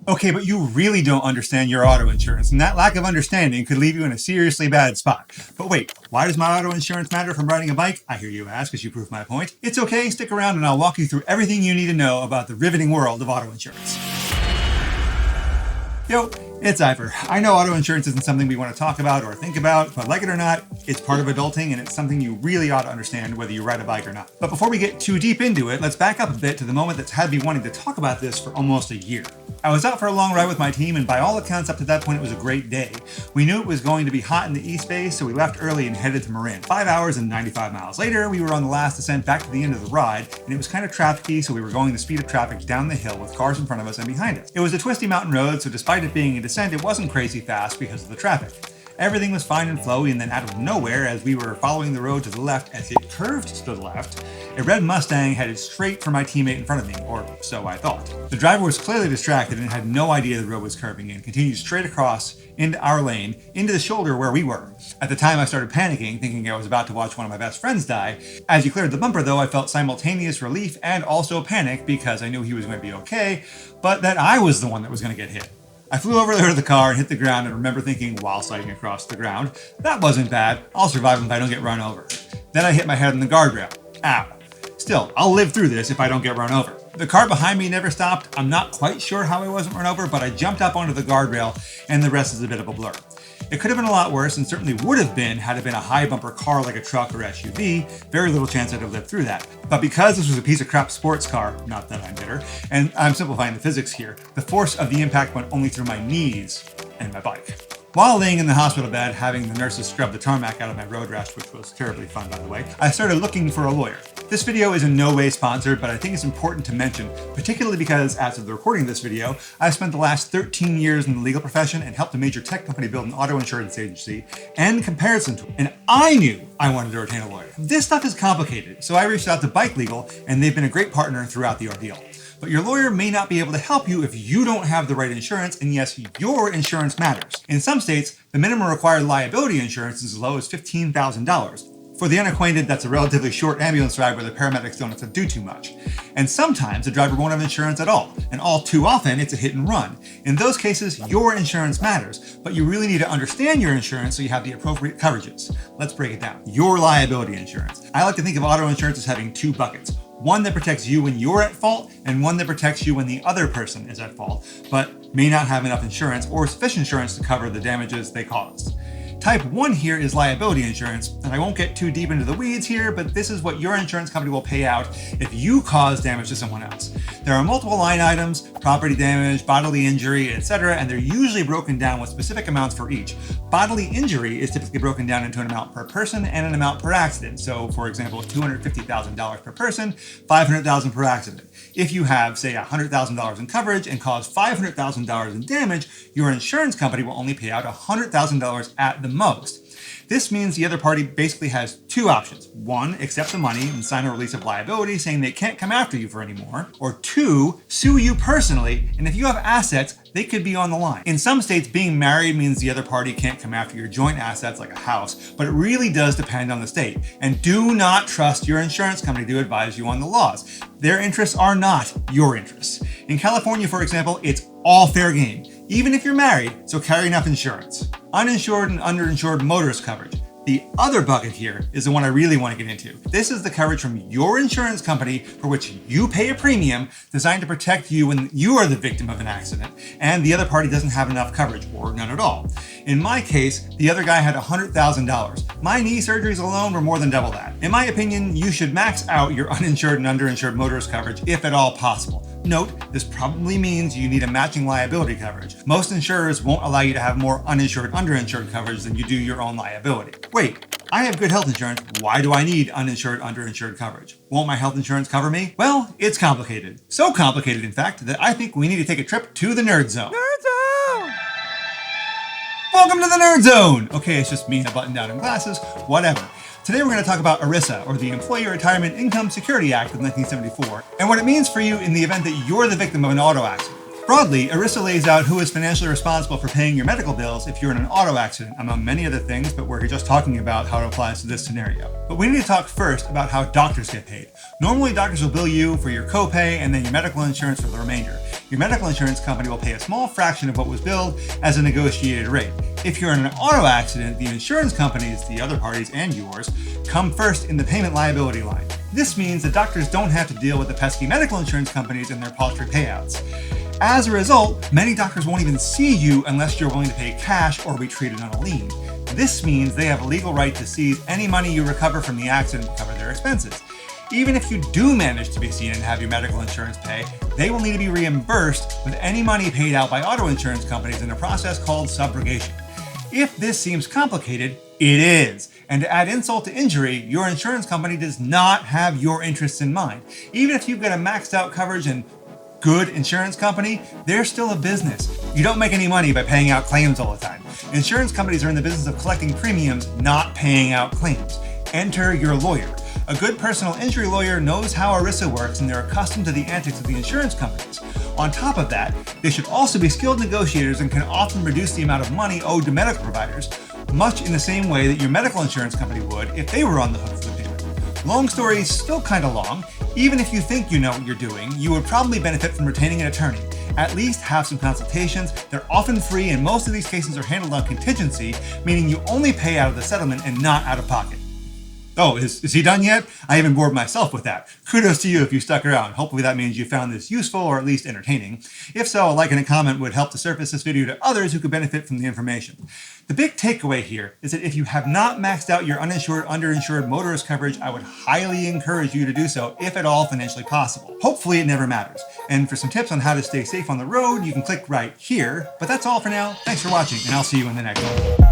Okay, but you really don't understand your auto insurance, and that lack of understanding could leave you in a seriously bad spot. But wait, why does my auto insurance matter from riding a bike? I hear you ask as you prove my point. It's okay, stick around and I'll walk you through everything you need to know about the riveting world of auto insurance. Yo, it's Ivor. I know auto insurance isn't something we want to talk about or think about, but like it or not, it's part of adulting and it's something you really ought to understand whether you ride a bike or not. But before we get too deep into it, let's back up a bit to the moment that's had me wanting to talk about this for almost a year. I was out for a long ride with my team, and by all accounts up to that point it was a great day. We knew it was going to be hot in the East Bay, so we left early and headed to Marin. 5 hours and 95 miles later, we were on the last descent back to the end of the ride, and it was kind of trafficy, so we were going the speed of traffic down the hill with cars in front of us and behind us. It was a twisty mountain road, so despite it being a descent, it wasn't crazy fast because of the traffic. Everything was fine and flowy, and then out of nowhere, as we were following the road to the left as it curved to the left, a red Mustang headed straight for my teammate in front of me, or so I thought. The driver was clearly distracted and had no idea the road was curving and continued straight across into our lane, into the shoulder where we were. At the time I started panicking, thinking I was about to watch one of my best friends die. As he cleared the bumper though, I felt simultaneous relief and also panic because I knew he was going to be okay, but that I was the one that was going to get hit. I flew over the hood of the car and hit the ground and remember thinking while sliding across the ground, that wasn't bad, I'll survive if I don't get run over. Then I hit my head on the guardrail. Ow. Still, I'll live through this if I don't get run over. The car behind me never stopped. I'm not quite sure how I wasn't run over, but I jumped up onto the guardrail and the rest is a bit of a blur. It could have been a lot worse and certainly would have been had it been a high bumper car like a truck or SUV, very little chance I'd have lived through that. But because this was a piece of crap sports car, not that I'm bitter, and I'm simplifying the physics here, the force of the impact went only through my knees and my bike. While laying in the hospital bed, having the nurses scrub the tarmac out of my road rash, which was terribly fun by the way, I started looking for a lawyer. This video is in no way sponsored, but I think it's important to mention, particularly because as of the recording of this video, I've spent the last 13 years in the legal profession and helped a major tech company build an auto insurance agency and comparison tool. And I knew I wanted to retain a lawyer. This stuff is complicated, so I reached out to Bike Legal and they've been a great partner throughout the ordeal. But your lawyer may not be able to help you if you don't have the right insurance, and yes, your insurance matters. In some states, the minimum required liability insurance is as low as $15,000. For the unacquainted, that's a relatively short ambulance ride where the paramedics don't have to do too much. And sometimes the driver won't have insurance at all, and all too often it's a hit and run. In those cases, your insurance matters, but you really need to understand your insurance so you have the appropriate coverages. Let's break it down. Your liability insurance. I like to think of auto insurance as having two buckets. One that protects you when you're at fault, and one that protects you when the other person is at fault, but may not have enough insurance or sufficient insurance to cover the damages they caused. Type 1 here is liability insurance, and I won't get too deep into the weeds here, but this is what your insurance company will pay out if you cause damage to someone else. There are multiple line items, property damage, bodily injury, etc., and they're usually broken down with specific amounts for each. Bodily injury is typically broken down into an amount per person and an amount per accident. So, for example, $250,000 per person, $500,000 per accident. If you have, say, $100,000 in coverage and cause $500,000 in damage, your insurance company will only pay out $100,000 at the most. This means the other party basically has two options. One, accept the money and sign a release of liability saying they can't come after you for any more. Or two, sue you personally, and if you have assets, they could be on the line. In some states, being married means the other party can't come after your joint assets like a house, but it really does depend on the state. And do not trust your insurance company to advise you on the laws. Their interests are not your interests. In California, for example, it's all fair game, even if you're married, so carry enough insurance. Uninsured and underinsured motorist coverage. The other bucket here is the one I really want to get into. This is the coverage from your insurance company for which you pay a premium designed to protect you when you are the victim of an accident and the other party doesn't have enough coverage or none at all. In my case, the other guy had $100,000. My knee surgeries alone were more than double that. In my opinion, you should max out your uninsured and underinsured motorist coverage if at all possible. Note, this probably means you need a matching liability coverage. Most insurers won't allow you to have more uninsured, underinsured coverage than you do your own liability. Wait, I have good health insurance. Why do I need uninsured, underinsured coverage? Won't my health insurance cover me? Well, it's complicated. So complicated, in fact, that I think we need to take a trip to the Nerd Zone. Nerd Zone! Welcome to the Nerd Zone! Okay, it's just me in a button down and glasses, whatever. Today we're going to talk about ERISA, or the Employee Retirement Income Security Act of 1974, and what it means for you in the event that you're the victim of an auto accident. Broadly, ERISA lays out who is financially responsible for paying your medical bills if you're in an auto accident, among many other things, but we're just talking about how it applies to this scenario. But we need to talk first about how doctors get paid. Normally, doctors will bill you for your copay and then your medical insurance for the remainder. your medical insurance company will pay a small fraction of what was billed as a negotiated rate. If you're in an auto accident, the insurance companies, the other parties and yours, come first in the payment liability line. This means that doctors don't have to deal with the pesky medical insurance companies and their paltry payouts. As a result, many doctors won't even see you unless you're willing to pay cash or be treated on a lien. This means they have a legal right to seize any money you recover from the accident to cover their expenses. Even if you do manage to be seen and have your medical insurance pay, they will need to be reimbursed with any money paid out by auto insurance companies in a process called subrogation. If this seems complicated, it is. And to add insult to injury, your insurance company does not have your interests in mind. Even if you've got a maxed out coverage and good insurance company, they're still a business. You don't make any money by paying out claims all the time. Insurance companies are in the business of collecting premiums, not paying out claims. Enter your lawyer. A good personal injury lawyer knows how ERISA works and they're accustomed to the antics of the insurance companies. On top of that, they should also be skilled negotiators and can often reduce the amount of money owed to medical providers, much in the same way that your medical insurance company would if they were on the hook for the payment. Long story, still kind of long. Even if you think you know what you're doing, you would probably benefit from retaining an attorney. At least have some consultations. They're often free and most of these cases are handled on contingency, meaning you only pay out of the settlement and not out of pocket. Oh, is he done yet? I even bored myself with that. Kudos to you if you stuck around. Hopefully that means you found this useful or at least entertaining. If so, a like and a comment would help to surface this video to others who could benefit from the information. The big takeaway here is that if you have not maxed out your uninsured, underinsured motorist coverage, I would highly encourage you to do so, if at all financially possible. Hopefully it never matters. And for some tips on how to stay safe on the road, you can click right here. But that's all for now. Thanks for watching, and I'll see you in the next one.